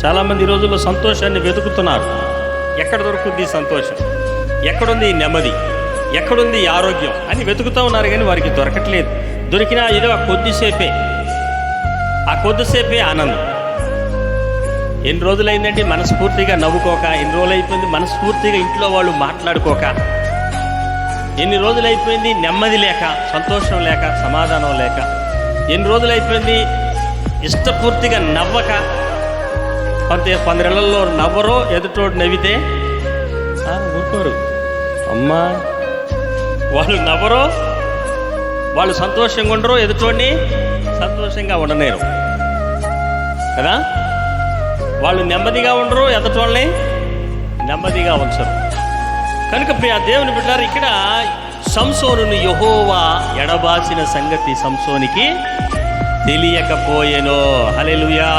చాలామంది ఈ రోజుల్లో సంతోషాన్ని వెతుకుతున్నారు. ఎక్కడ దొరుకుతుంది సంతోషం, ఎక్కడుంది నెమ్మది, ఎక్కడుంది ఆరోగ్యం అని వెతుకుతూ ఉన్నారు, కానీ వారికి దొరకట్లేదు. దొరికినా ఏదో ఆ కొద్దిసేపే ఆనందం. ఎన్ని రోజులైందంటే మనస్ఫూర్తిగా నవ్వుకోక, ఎన్ని రోజులు అయిపోయింది మనస్ఫూర్తిగా ఇంట్లో వాళ్ళు మాట్లాడుకోక, ఎన్ని రోజులైపోయింది నెమ్మది లేక, సంతోషం లేక, సమాధానం లేక, ఎన్ని రోజులైపోయింది ఇష్టపూర్తిగా నవ్వక. కొందరిళ్లలో నవ్వరో, ఎదుటోడు నవ్వితే ఊరుకోరు. అమ్మా, వాళ్ళు నవ్వరో, వాళ్ళు సంతోషంగా ఉండరు, ఎదుటోడిని సంతోషంగా ఉండనేరు కదా. వాళ్ళు నెమ్మదిగా ఉండరు, ఎదుటోళ్ళని నెమ్మదిగా ఉంచరు. కనుక ప్రియ దేవుని బిడ్డలారా, ఇక్కడ సంసోనును యెహోవా ఎడబాసిన సంగతి సంసోనికి తెలియకపోయెను. హల్లెలూయా.